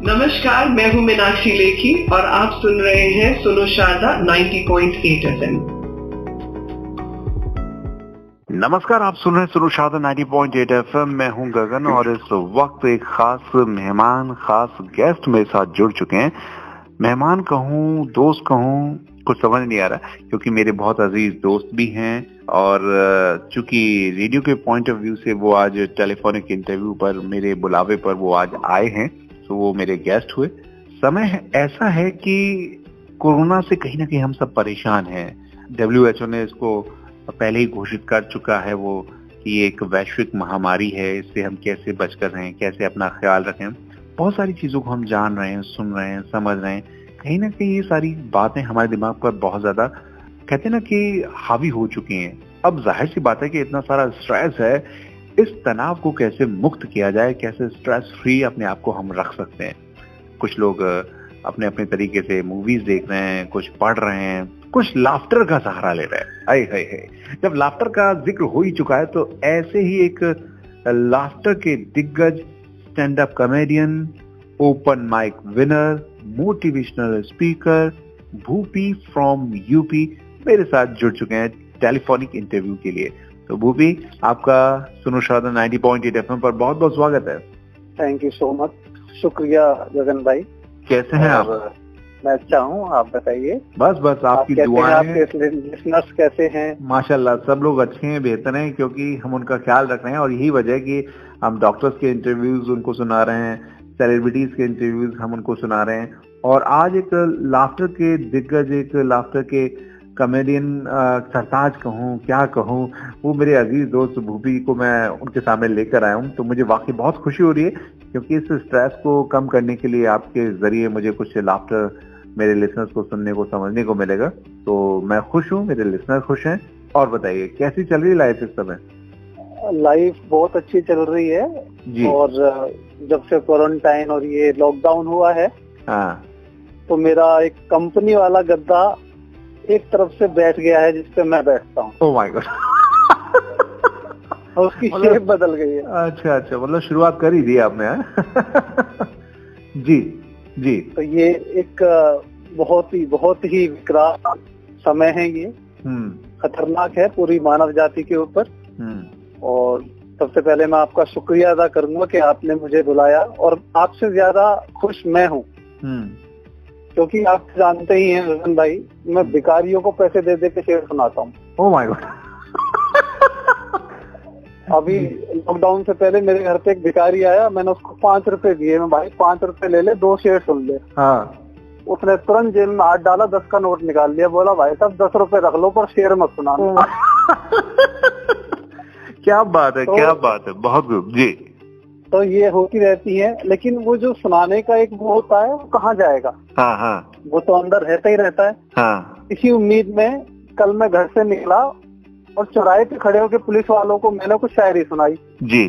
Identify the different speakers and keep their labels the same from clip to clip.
Speaker 1: नमस्कार, मैं हूँ मीनाक्षी लेखी और आप सुन रहे हैं सुनो शारदा 90.8 FM।
Speaker 2: नमस्कार, आप सुन रहे हैं सुनो शारदा 90.8 FM। मैं हूं गगन और इस वक्त एक खास मेहमान, खास गेस्ट मेरे साथ जुड़ चुके हैं। मेहमान कहूं, दोस्त कहूं, कुछ समझ नहीं आ रहा क्योंकि मेरे बहुत अजीज दोस्त भी हैं और चूंकि रेडियो के पॉइंट ऑफ व्यू से वो आज टेलीफोनिक इंटरव्यू पर, मेरे बुलावे पर वो आज आए हैं, तो वो मेरे गेस्ट हुए। समय ऐसा है कि कोरोना से कहीं ना कहीं हम सब परेशान हैं। WHO ने इसको पहले ही घोषित कर चुका है वो कि एक वैश्विक महामारी है, इससे हम कैसे बचकर रहें, कैसे अपना ख्याल रखें। बहुत सारी चीजों को हम जान रहे हैं, सुन रहे हैं, समझ रहे हैं। कहीं ना कहीं ये सारी बातें हमारे दिमाग पर बहुत ज्यादा, कहते हैं ना कि हावी हो चुकी हैं। अब जाहिर सी बात है कि इतना सारा स्ट्रेस है, इस तनाव को कैसे मुक्त किया जाए, कैसे स्ट्रेस फ्री अपने आप को हम रख सकते हैं। कुछ लोग अपने अपने तरीके से मूवीज देख रहे हैं, कुछ पढ़ रहे हैं, कुछ लाफ्टर का सहारा ले रहे हैं। हाय हाय हाय, जब लाफ्टर का जिक्र हो ही चुका है तो ऐसे ही एक लाफ्टर के दिग्गज, stand up comedian, open mic winner, motivational speaker Bhupi from UP मेरे साथ जुड़ चुके हैं टेलीफोनिक इंटरव्यू के लिए। तो भूपी, आपका सुनो शारदा 90.8 FM पर बहुत बहुत स्वागत है।
Speaker 3: थैंक यू सो मच, शुक्रिया गगन भाई।
Speaker 2: कैसे हैं आप?
Speaker 3: मैं अच्छा हूँ, आप बताइए।
Speaker 2: बस आपकी दुआएं।
Speaker 3: आपके लिसनर्स कैसे हैं?
Speaker 2: माशाल्लाह, सब लोग अच्छे हैं, बेहतर हैं, क्योंकि हम उनका ख्याल रख रहे हैं और यही वजह है कि हम डॉक्टर्स के इंटरव्यूज उनको सुना रहे हैं, सेलिब्रिटीज के इंटरव्यूज हम उनको सुना रहे हैं। और आज एक लाफ्टर के दिग्गज, एक लाफ्टर के कॉमेडियन, सरताज कहूँ, क्या कहूँ, वो मेरे अजीज दोस्त भूपी को मैं उनके सामने लेकर आया हूँ। तो मुझे वाकई बहुत खुशी हो रही है क्योंकि इस स्ट्रेस को कम करने के लिए आपके जरिए मुझे कुछ लाफ्टर मेरे लिसनर्स को सुनने को, समझने को मिलेगा। तो मैं खुश हूँ, मेरे लिसनर खुश हैं। और बताइए, कैसी चल रही लाइफ इस समय?
Speaker 3: लाइफ बहुत अच्छी चल रही है जी। और जब से क्वारंटाइन और ये लॉकडाउन हुआ है, हाँ, तो मेरा एक कंपनी वाला गद्दा एक तरफ से बैठ गया है जिसपे मैं बैठता हूँ।
Speaker 2: Oh my God.
Speaker 3: उसकी शेप बदल गई है।
Speaker 2: अच्छा, मतलब शुरुआत कर ही दी आपने। जी जी।
Speaker 3: तो ये एक बहुत ही विकराल समय है, ये खतरनाक है पूरी मानव जाति के ऊपर। और सबसे पहले मैं आपका शुक्रिया अदा करूंगा कि आपने मुझे बुलाया, और आपसे ज्यादा खुश मैं हूँ क्योंकि आप जानते ही हैं रतन भाई, मैं भिखारियों को पैसे दे दे के शेर सुनाता हूँ।
Speaker 2: Oh my God.
Speaker 3: अभी लॉकडाउन से पहले मेरे घर पे एक भिखारी आया, मैंने उसको 5 रुपए दिए। मैं, भाई 5 रुपए ले ले, 2 शेर सुन ले। हाँ। उसने तुरंत जेब में हाथ डाला, 10 का नोट निकाल लिया, बोला भाई साहब 10 रुपए रख लो पर शेर मत सुनाना।
Speaker 2: क्या बात है, क्या बात है, बहुत गुड जी।
Speaker 3: तो ये होती रहती है, लेकिन वो जो सुनाने का एक वो होता है, वो कहाँ जाएगा?
Speaker 2: हाँ।
Speaker 3: वो तो अंदर रहता ही रहता है। हाँ। इसी उम्मीद में कल मैं घर से निकला और चौराहे पे खड़े होकर पुलिस वालों को मैंने कुछ शायरी सुनाई
Speaker 2: जी।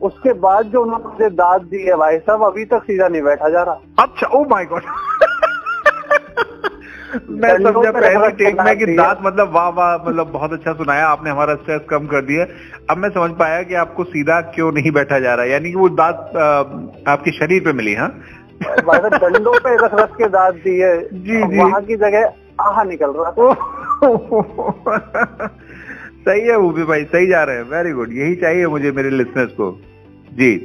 Speaker 3: उसके बाद जो उन्होंने मुझे दाद दी है भाई साहब, अभी तक सीधा नहीं बैठा जा रहा।
Speaker 2: अच्छा, ओह माय गॉड। मैं समझा पहले टेक में कि दाद मतलब वाह वाह, मतलब बहुत अच्छा सुनाया आपने, हमारा स्ट्रेस कम कर दिया। अब मैं समझ पाया कि आपको सीधा क्यों नहीं बैठा जा रहा है, यानी कि वो दाद आपके शरीर पे मिली। हाँ,
Speaker 3: डंडों पे रख रख के दाद दी है जी, वहाँ की जगह आहा निकल रहा था।
Speaker 2: सही है भूपी भाई, सही जा रहे हैं, वेरी गुड, यही चाहिए मुझे मेरे लिसनर्स को जी।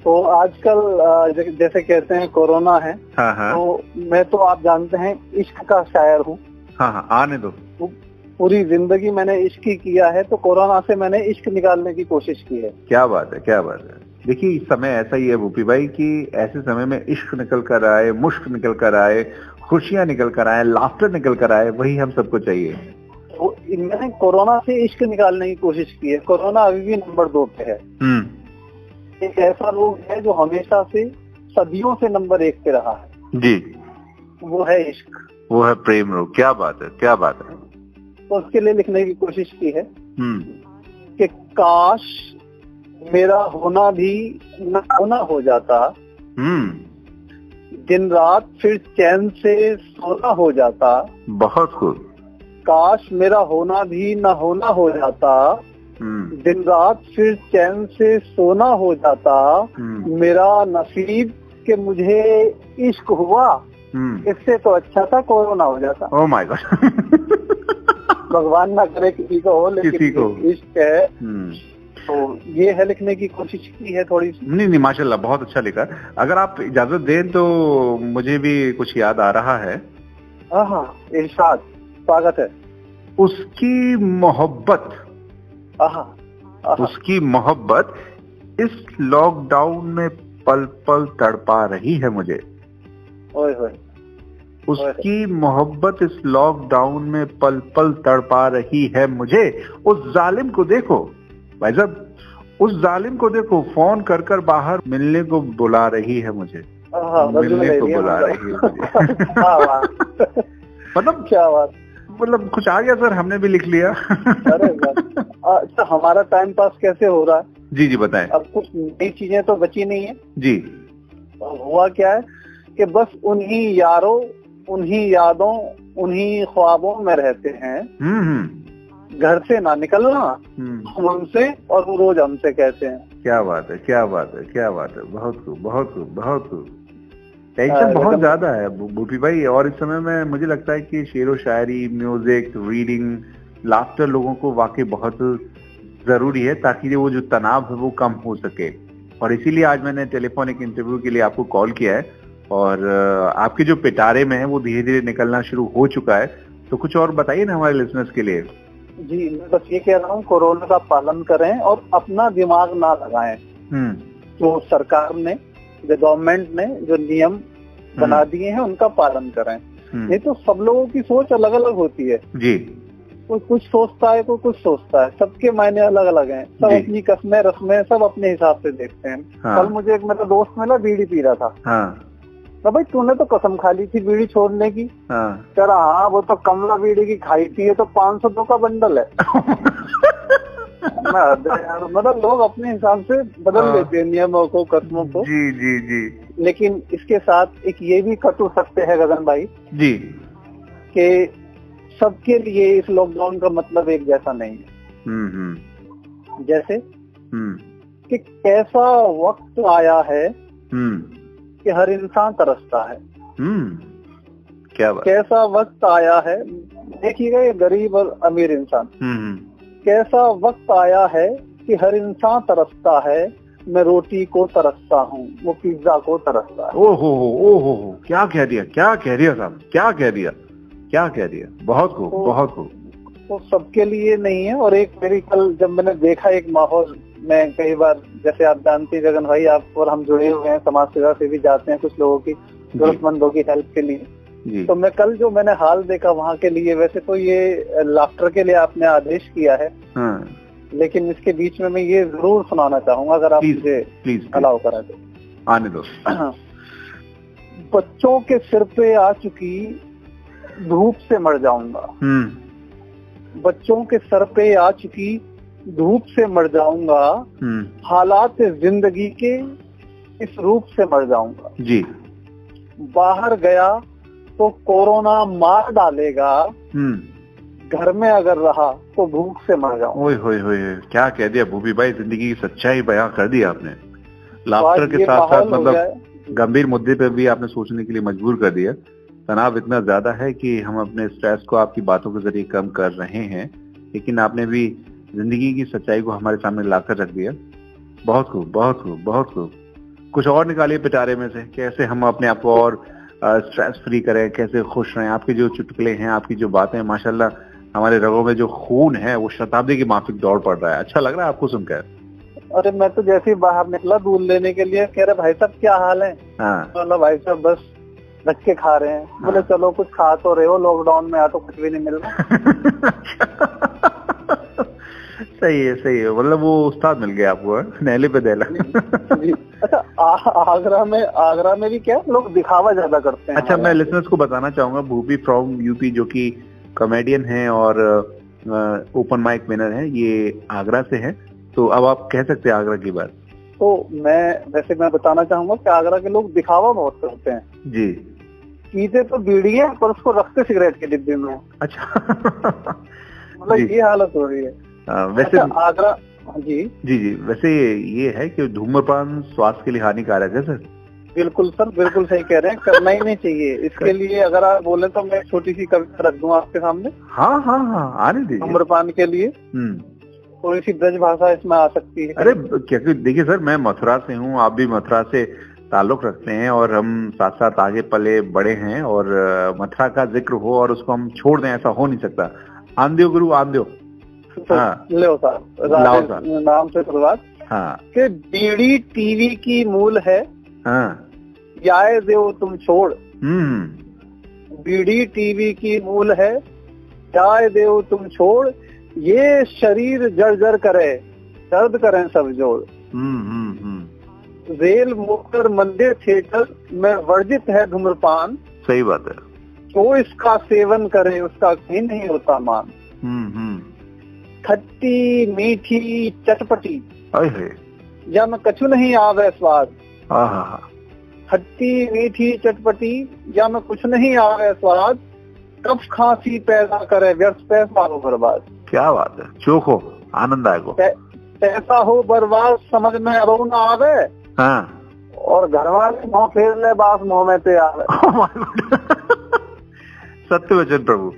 Speaker 3: तो आजकल जैसे कहते हैं कोरोना है, हाँ। तो मैं तो आप जानते हैं इश्क का शायर हूँ।
Speaker 2: हाँ, आने दो।
Speaker 3: पूरी जिंदगी मैंने इश्क ही किया है, तो कोरोना से मैंने इश्क निकालने की कोशिश की है।
Speaker 2: क्या बात है, क्या बात है। देखिए, इस समय ऐसा ही है भूपी भाई कि ऐसे समय में इश्क निकल कर आए, मुश्क निकल कर आए, खुशियां निकल कर आए, लाफ्टर निकल कर आए, वही हम सबको चाहिए।
Speaker 3: तो मैंने कोरोना से इश्क निकालने की कोशिश की है। कोरोना अभी भी नंबर 2 पे है। एक ऐसा रोग है जो हमेशा से, सदियों से नंबर 1 पे रहा है जी। वो है इश्क, वो है
Speaker 2: प्रेम रोग। क्या बात है, क्या बात है।
Speaker 3: तो उसके लिए लिखने की कोशिश की है कि काश मेरा होना भी न होना हो जाता, दिन रात फिर चैन से सोना हो जाता।
Speaker 2: बहुत खूब।
Speaker 3: काश मेरा होना भी न होना हो जाता, दिन रात फिर चैन से सोना हो जाता। मेरा नसीब कि मुझे इश्क हुआ, इससे तो अच्छा था कोरोना हो जाता।
Speaker 2: Oh my God.
Speaker 3: भगवान ना करे किसी को हो, लेकिन
Speaker 2: किसी को
Speaker 3: इश्क है। तो ये है, लिखने की कोशिश की है थोड़ी सी।
Speaker 2: नहीं माशाल्लाह, बहुत अच्छा लिखा। अगर आप इजाजत दें तो मुझे भी कुछ याद आ रहा है।
Speaker 3: हाँ, इरशाद, स्वागत है।
Speaker 2: उसकी मोहब्बत, उसकी मोहब्बत इस लॉकडाउन में पल पल तड़पा रही है मुझे।
Speaker 3: ओए होए।
Speaker 2: उसकी मोहब्बत इस लॉकडाउन में पल पल तड़पा रही है मुझे। उस जालिम को देखो भाई साहब, उस जालिम को देखो, फोन कर कर बाहर मिलने को बुला रही है मुझे, मिलने को बुला रही है मुझे। मतलब
Speaker 3: क्या बात,
Speaker 2: मतलब कुछ आ गया सर, हमने भी लिख लिया।
Speaker 3: अरे अच्छा, हमारा टाइम पास कैसे हो रहा है?
Speaker 2: जी बताएं।
Speaker 3: अब कुछ नई चीजें तो बची नहीं है
Speaker 2: जी।
Speaker 3: हुआ क्या है कि बस उन्हीं यारों, उन्हीं यादों, उन्हीं ख्वाबों में रहते हैं। घर से ना निकलना, हम उनसे और वो रोज हमसे कहते हैं।
Speaker 2: क्या बात है, क्या बात है, क्या बात है। बहुत खूब, बहुत खूब, बहुत खूब। टेंशन बहुत ज्यादा है भूपी भाई, और इस समय में मुझे लगता है कि शेरो शायरी, म्यूजिक, रीडिंग, लाफ्टर लोगों को वाकई बहुत जरूरी है, ताकि वो जो तनाव है वो कम हो सके। और इसीलिए आज मैंने टेलीफोनिक इंटरव्यू के लिए आपको कॉल किया है, और आपके जो पिटारे में है वो धीरे धीरे निकलना शुरू हो चुका है। तो कुछ और बताइए ना हमारे लिसनर्स के लिए।
Speaker 3: जी, मैं बस ये कह रहा हूँ, कोरोना का पालन करें और अपना दिमाग ना लगाएं। तो सरकार ने, जो गवर्नमेंट ने जो नियम बना दिए हैं उनका पालन करें। नहीं तो सब लोगों की सोच अलग अलग होती है जी। कोई कुछ सोचता है, कोई कुछ सोचता है, सबके मायने अलग अलग हैं। सब अपनी कस्में रस्में सब अपने हिसाब से देखते हैं। कल मुझे एक मेरा दोस्त मिला, बीड़ी पी रहा था। तो भाई तूने तो कसम खा ली थी बीड़ी छोड़ने की। कह रहा हाँ, वो तो कमला बीड़ी की खाई थी, ये तो 500 का बंडल है। मतलब लोग अपने हिसाब से बदल लेते हैं नियमों को, कस्मों को।
Speaker 2: जी जी जी।
Speaker 3: लेकिन इसके साथ एक ये भी कटु सत्य है गगन भाई
Speaker 2: जी,
Speaker 3: कि सबके लिए इस लॉकडाउन का मतलब एक जैसा नहीं है। जैसे कि कैसा वक्त आया है कि हर इंसान तरसता है।
Speaker 2: क्या बात।
Speaker 3: कैसा वक्त आया है, देखिएगा ये गरीब और अमीर इंसान। कैसा वक्त आया है कि हर इंसान तरसता है। मैं रोटी को तरसता हूँ, वो पिज्जा को तरसता है।
Speaker 2: ओहो, क्या कह दिया, क्या कह दिया साहब, क्या कह दिया, क्या कह दिया। बहुत खूब, बहुत खूब।
Speaker 3: तो सबके लिए नहीं है। और एक मेरी कल जब मैंने देखा एक माहौल में, कई बार जैसे आप जानते हैं गगन भाई, आप और हम जुड़े हुए हैं, समाज सेवा से भी जाते हैं कुछ लोगों की, जरूरतमंदों की हेल्प के लिए। तो मैं कल जो मैंने हाल देखा वहाँ के लिए, वैसे तो ये लाफ्टर के लिए आपने आदेश किया है, लेकिन इसके बीच में मैं ये जरूर सुनाना चाहूंगा, अगर आप मुझे प्लीज अलाउ करा दो।
Speaker 2: आने दो।
Speaker 3: बच्चों के सिर पे आ चुकी धूप से मर जाऊंगा। बच्चों के सर पे आ चुकी धूप से मर जाऊंगा। हालात जिंदगी के इस रूप से मर जाऊंगा जी। बाहर गया तो कोरोना मार डालेगा। घर में अगर रहा तो भूख से मर जाऊंगा।
Speaker 2: ओए होए होए, क्या कह दिया भूपी भाई, जिंदगी की सच्चाई बयां कर दी आपने। लाफ्टर के साथ साथ मतलब गंभीर मुद्दे पे भी आपने सोचने के लिए मजबूर कर दिया। तनाव इतना ज्यादा है कि हम अपने स्ट्रेस को आपकी बातों के जरिए कम कर रहे हैं, लेकिन आपने भी जिंदगी की सच्चाई को हमारे सामने लाकर रख दिया। बहुत खूब, बहुत खूब, बहुत खूब। कुछ और निकालिए पिटारे में से, कैसे हम अपने आप को और स्ट्रेस फ्री करें, कैसे खुश रहें। आपके जो चुटकुले हैं, आपकी जो बातें, माशाल्लाह हमारे रगों में जो खून है वो शताब्दी की माफिक दौड़ पड़ रहा है। अच्छा लग रहा है आपको सुनकर?
Speaker 3: अरे मैं तो जैसे ही बाहर निकला दूध लेने के लिए, कह रहे भाई साहब क्या हाल है? बोला भाई साहब बस धक्के खा रहे हैं। बोले चलो कुछ खा तो रहे हो, लॉकडाउन में आ तो कुछ भी नहीं मिल रहा।
Speaker 2: सही है, सही है। मतलब वो उस्ताद मिल गया आपको, नहले पे देला।
Speaker 3: अच्छा, आगरा में भी क्या लोग दिखावा ज्यादा करते हैं।
Speaker 2: अच्छा, मैं लिसनर्स को बताना चाहूंगा, भूपी फ्रॉम यूपी, जो कि कॉमेडियन है और ओपन माइक विनर है, ये आगरा से है। तो अब आप कह सकते हैं आगरा की बात।
Speaker 3: तो मैं बताना चाहूंगा कि आगरा के लोग दिखावा बहुत करते हैं
Speaker 2: जी।
Speaker 3: पीते तो बीड़ी है पर उसको रखते सिगरेट के डिब्बे में।
Speaker 2: अच्छा।
Speaker 3: मतलब ये हालत हो रही है।
Speaker 2: वैसे
Speaker 3: अच्छा, आगरा जी।
Speaker 2: वैसे ये है कि धूम्रपान स्वास्थ्य के लिए हानिकारक है सर।
Speaker 3: बिल्कुल सर, बिल्कुल सही कह रहे हैं, करना ही नहीं चाहिए। इसके लिए अगर आप बोले तो मैं छोटी सी कविता रख दूं आपके सामने।
Speaker 2: हाँ हाँ हाँ, आने दीजिए।
Speaker 3: धूम्रपान के लिए थोड़ी सी ब्रज भाषा इसमें आ सकती है।
Speaker 2: अरे क्योंकि देखिए सर, मैं मथुरा से हूँ, आप भी मथुरा से ताल्लुक रखते हैं और हम साथ साथ आगे पले बड़े हैं, और मथुरा का जिक्र हो और उसको हम छोड़ दें, ऐसा हो नहीं सकता। आंध्यो गुरु आंध्यो।
Speaker 3: तो
Speaker 2: हाँ,
Speaker 3: लो साहब, नाम से शुरुआत।
Speaker 2: हाँ,
Speaker 3: कि बीड़ी टीवी की मूल है,
Speaker 2: हाँ,
Speaker 3: जाए देव तुम छोड़। बीड़ी टीवी की मूल है, जाए देव तुम छोड़। ये शरीर जर्जर करे, दर्द करें सब जोड़। रेल मोटर मंदिर थिएटर में वर्जित है धूम्रपान।
Speaker 2: सही बात है।
Speaker 3: तो इसका सेवन करे, उसका कहीं नहीं होता मान। खट्टी मीठी चटपटी, या में कछु नहीं आवे स्वाद। खट्टी मीठी चटपटी, या में कुछ नहीं आवे स्वाद। कफ खांसी पैदा करे, व्यर्थ पैसा हो बर्बाद।
Speaker 2: क्या बात है, चोखो आनंद आएगा।
Speaker 3: पैसा हो बर्बाद, समझ में अब न आवे।
Speaker 2: हाँ।
Speaker 3: और घर वाले मुँह फेर ले, बास मुँह में पे आवे।
Speaker 2: सत्य वचन प्रभु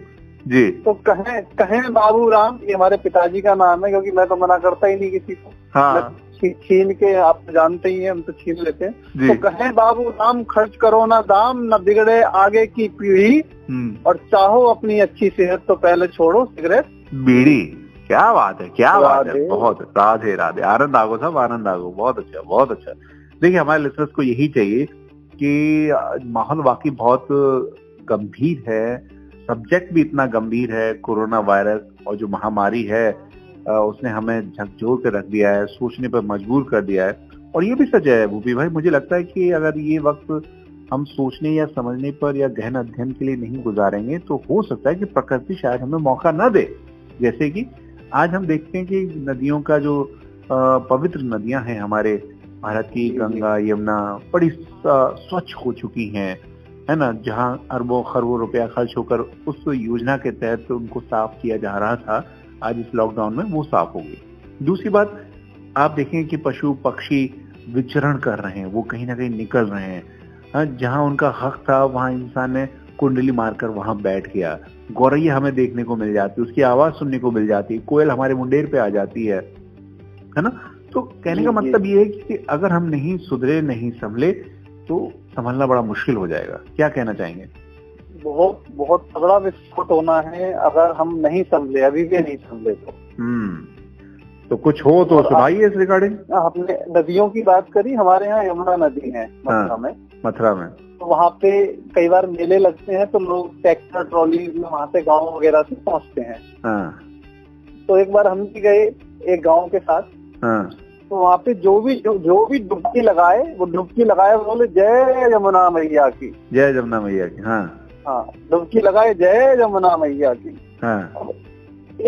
Speaker 2: जी। तो
Speaker 3: कहें बाबू राम, ये हमारे पिताजी का नाम है, क्योंकि मैं तो मना करता ही नहीं किसी को।
Speaker 2: हाँ।
Speaker 3: छीन के, आप तो जानते ही हैं, हम तो छीन लेते हैं। तो कहें बाबू राम, खर्च करो ना दाम, न बिगड़े आगे की पीढ़ी। और चाहो अपनी अच्छी सेहत तो पहले छोड़ो सिगरेट
Speaker 2: बीड़ी। क्या बात है, क्या बात है, बहुत राधे राधे। आनंद आगो साहब, आनंद आगो, बहुत अच्छा, बहुत अच्छा। देखिए, हमारे लिसनर्स को यही चाहिए कि माहौल वाकई बहुत गंभीर है, सब्जेक्ट भी इतना गंभीर है। कोरोना वायरस और जो महामारी है उसने हमें झकझोर कर रख दिया है, सोचने पर मजबूर कर दिया है। और ये भी सच है भूपी भाई, मुझे लगता है कि अगर ये वक्त हम सोचने या समझने पर या गहन अध्ययन के लिए नहीं गुजारेंगे तो हो सकता है कि प्रकृति शायद हमें मौका न दे। जैसे कि आज हम देखते हैं कि नदियों का जो पवित्र नदियां हैं हमारे भारत की, गंगा यमुना बड़ी स्वच्छ हो चुकी हैं, है ना, जहां अरबों खरबों रुपया खर्च होकर उस योजना के तहत उनको साफ किया जा रहा था, आज इस लॉकडाउन में वो साफ हो गई। दूसरी बात, आप देखें कि पशु पक्षी विचरण कर रहे हैं, वो कहीं ना कहीं निकल रहे हैं। हाँ, जहां उनका हक था वहां इंसान ने कुंडली मारकर वहां बैठ गया। गौरैया हमें देखने को मिल जाती है, उसकी आवाज सुनने को मिल जाती है, कोयल हमारे मुंडेर पे आ जाती है ना। तो कहने का मतलब ये है कि अगर हम नहीं सुधरे, नहीं संभले तो संभलना बड़ा मुश्किल हो जाएगा। क्या कहना चाहेंगे?
Speaker 3: बहुत बहुत तगड़ा विस्फोट होना है अगर हम नहीं संभले, अभी भी नहीं संभले
Speaker 2: तो कुछ हो तो सुनाइए इस रिगार्डिंग।
Speaker 3: हमने नदियों की बात करी, हमारे यहाँ यमुना नदी है
Speaker 2: मथुरा में।
Speaker 3: तो वहाँ पे कई बार मेले लगते हैं, तो लोग ट्रैक्टर ट्रॉली में वहाँ से गाँव वगैरह से पहुँचते हैं। तो एक बार हम भी गए एक गाँव के साथ। तो वहाँ पे जो भी डुबकी लगाए, वो डुबकी लगाए, बोले जय यमुना मैया की,
Speaker 2: जय यमुना मैया की।
Speaker 3: हाँ, डुबकी लगाए जय यमुना मैया की।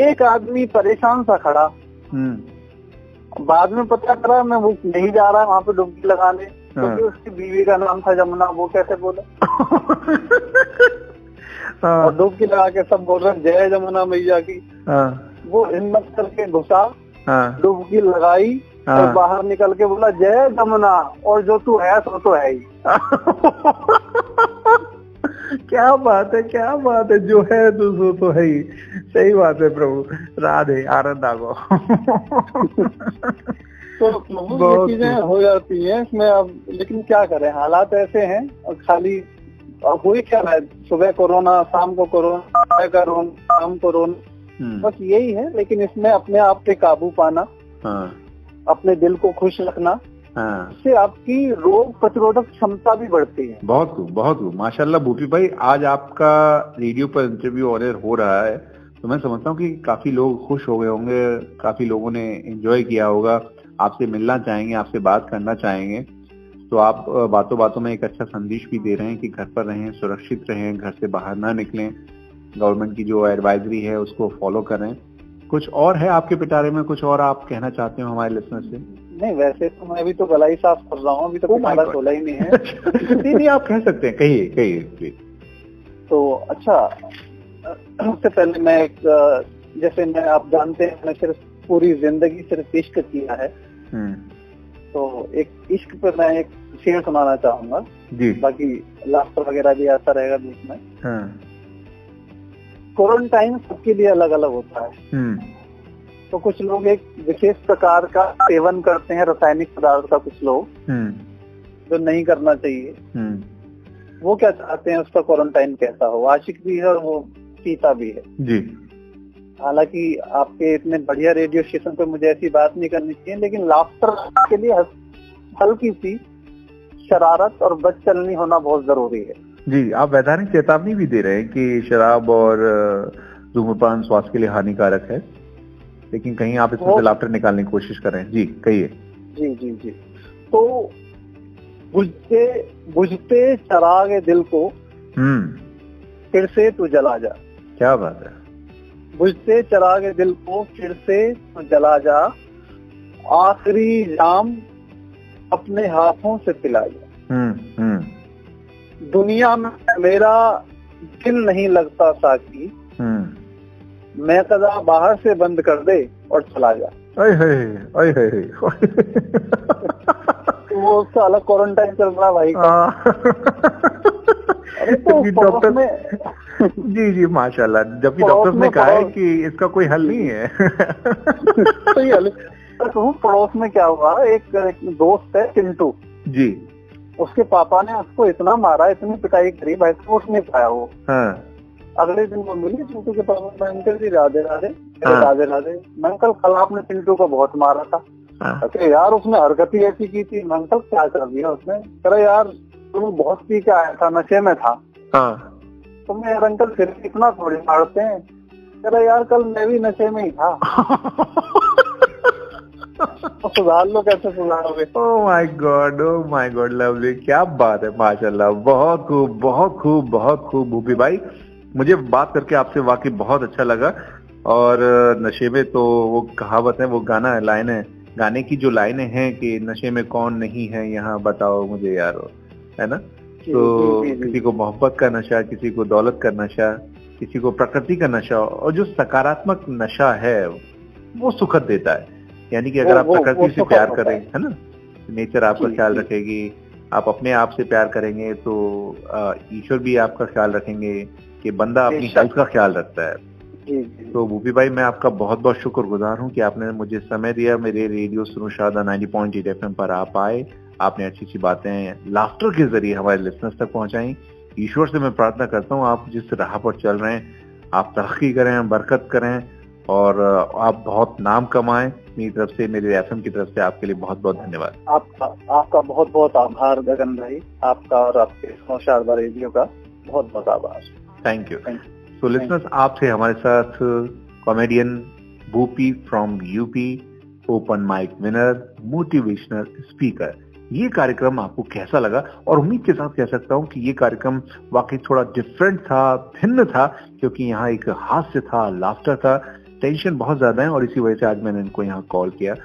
Speaker 3: एक आदमी परेशान सा खड़ा। बाद में पता करा मैं वो नहीं जा रहा वहाँ पे डुबकी लगाने, क्योंकि उसकी बीवी का नाम था यमुना। वो कैसे बोले? और डुबकी लगा के सब बोल रहे जय यमुना मैया की। वो हिम्मत करके घुसा, डुबकी लगाई और बाहर निकल के बोला जय यमुना, और जो तू है सो तो है ही।
Speaker 2: क्या बात है, क्या बात है, जो है तो सो तो है ही। सही बात है प्रभु, राधे, आनंद आगो।
Speaker 3: तो ये चीजें हो जाती हैं इसमें अब, लेकिन क्या करें, हालात ऐसे हैं। और खाली हो ही क्या है, सुबह कोरोना, शाम को कोरोना, शाम कोरोना, बस यही है। लेकिन इसमें अपने आप पे काबू पाना, अपने दिल को खुश रखना, इससे आपकी रोग प्रतिरोधक क्षमता भी बढ़ती है।
Speaker 2: बहुत माशाल्लाह भूपी भाई, आज आपका रेडियो पर इंटरव्यू ऑन एयर हो रहा है, तो मैं समझता हूँ कि काफी लोग खुश हो गए होंगे, काफी लोगों ने एंजॉय किया होगा, आपसे मिलना चाहेंगे, आपसे बात करना चाहेंगे। तो आप बातों बातों में एक अच्छा संदेश भी दे रहे हैं कि घर पर रहें, सुरक्षित रहें, घर से बाहर ना निकलें, गवर्नमेंट की जो एडवाइजरी है उसको फॉलो करें। कुछ और है आपके पिटारे में, कुछ और आप कहना चाहते हो हमारे लिसनर से?
Speaker 3: नहीं, वैसे तो मैं अभी तो गला ही साफ कर रहा हूँ, अभी तो पिटारा खोला ही नहीं है।
Speaker 2: नहीं, आप कह सकते हैं, कहिए। तो
Speaker 3: अच्छा, उससे पहले मैं एक, जैसे मैं, आप जानते हैं, मैं सिर्फ पूरी जिंदगी सिर्फ इश्क किया है। तो एक इश्क पे मैं एक शेर सुनाना चाहूंगा
Speaker 2: जी।
Speaker 3: बाकी लाफ्टर वगैरह भी आता रहेगा बीच में।
Speaker 2: हाँ।
Speaker 3: क्वारंटाइन सबके लिए अलग अलग होता है। तो कुछ लोग एक विशेष प्रकार का सेवन करते हैं रासायनिक पदार्थ का, कुछ लोग जो नहीं करना चाहिए। वो क्या चाहते हैं उसका क्वारंटाइन कैसा हो, आशिक भी है और वो पीता भी है
Speaker 2: जी।
Speaker 3: हालांकि आपके इतने बढ़िया रेडियो स्टेशन पे मुझे ऐसी बात नहीं करनी चाहिए, लेकिन लाफ्टर के लिए हल्की सी शरारत और बदचलनी होना बहुत जरूरी है।
Speaker 2: जी, आप वैधानिक चेतावनी भी दे रहे हैं कि शराब और धूम्रपान स्वास्थ्य के लिए हानिकारक है, लेकिन कहीं आप इसमें से लाफ्टर निकालने की कोशिश कर रहे हैं। जी कहिए। जी
Speaker 3: जी जी। तो बुझते चरागे दिल को फिर से तू जला जा।
Speaker 2: क्या बात है।
Speaker 3: बुझते चरागे दिल को फिर से तू जला जा, आखिरी जाम अपने हाथों से पिला जा। दुनिया में मेरा दिल नहीं लगता साकी, मैं कदा बाहर से बंद कर दे और चला जा। वो उसका अलग क्वारंटाइन चल रहा भाई का। अरे तो डॉक्टर में
Speaker 2: जी जी माशाल्लाह, जबकि डॉक्टर ने कहा है कि इसका कोई हल नहीं है।
Speaker 3: सही हल। तो पड़ोस में क्या हुआ, एक दोस्त है चिंटू
Speaker 2: जी,
Speaker 3: उसके पापा ने उसको इतना मारा, इतनी पिटाई करी भाई, तो उठ नहीं पाया वो। अगले दिन वो मिली चिंटू के पापा, मैं अंकल जी राधे राधे। राधे राधे। मैं अंकल कल आपने चिंटू को बहुत मारा था। अरे यार उसने हरकत ही ऐसी की थी। मैं अंकल क्या कर दिया उसने? अरे यार तुम बहुत पी के आया था, नशे में था। तुम यार अंकल फिर इतना थोड़ी मारते हैं। अरे यार कल मैं भी नशे में ही था। तो सुधार लो, कैसे सुधारोगे?
Speaker 2: ओह माय गॉड लवली, क्या बात है माशाल्लाह, बहुत खूब बहुत खूब बहुत खूब। भूपी भाई मुझे बात करके आपसे वाकई बहुत अच्छा लगा। और नशे में तो वो कहावत है, वो गाना लाइन है, गाने की जो लाइनें हैं कि नशे में कौन नहीं है यहाँ बताओ मुझे यार, है ना। तो किसी को मोहब्बत का नशा, किसी को दौलत का नशा, किसी को प्रकृति का नशा, और जो सकारात्मक नशा है वो सुखद देता है। यानी कि अगर आप प्रकृति से प्यार करें, है ना, नेचर आपका ख्याल रखेगी, आप अपने आप से प्यार करेंगे तो ईश्वर भी आपका ख्याल रखेंगे कि बंदा अपनी हेल्थ का ख्याल रखता है। तो भूपी भाई मैं आपका बहुत बहुत शुक्रगुजार हूँ कि आपने मुझे समय दिया, मेरे रेडियो सुनो शारदा 90.8 FM पर आप आए, आपने अच्छी अच्छी बातें लाफ्टर के जरिए हमारे लिसनर्स तक पहुंचाई। ईश्वर से मैं प्रार्थना करता हूँ आप जिस राह पर चल रहे हैं आप तरक्की करें, बरकत करें और आप बहुत नाम कमाएं। मेरी तरफ से, मेरे एफएम की तरफ से आपके लिए बहुत बहुत धन्यवाद।
Speaker 3: आपका बहुत बहुत आभार गगन भाई, आपका और आपके सुनो शारदा रेडियो का बहुत बहुत आभार।
Speaker 2: Thank you. सो लिसनर्स, आपसे हमारे साथ comedian Bhupi from UP, open mic winner, motivational speaker. ये कार्यक्रम आपको कैसा लगा? और उम्मीद के साथ कह सकता हूँ कि ये कार्यक्रम वाकई थोड़ा डिफरेंट था, भिन्न था, क्योंकि यहाँ एक हास्य था, लाफ्टर था, टेंशन बहुत ज्यादा है और इसी वजह से आज मैंने इनको यहाँ कॉल किया।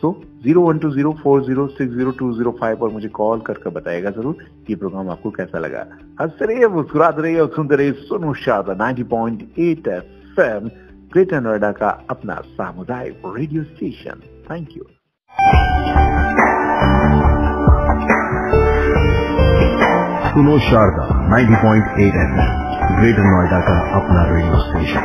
Speaker 2: सो 0120406205 पर मुझे कॉल करके बताएगा जरूर ये प्रोग्राम आपको कैसा लगा। हंसते रहिए, मुस्कुराते रहिए और सुनते रहिए सुनो शारदा 90.8 FM, ग्रेटर नोएडा का अपना सामुदायिक रेडियो स्टेशन। Thank you.
Speaker 4: सुनो शारदा 90.8 FM, ग्रेटर नोएडा का अपना रेडियो स्टेशन।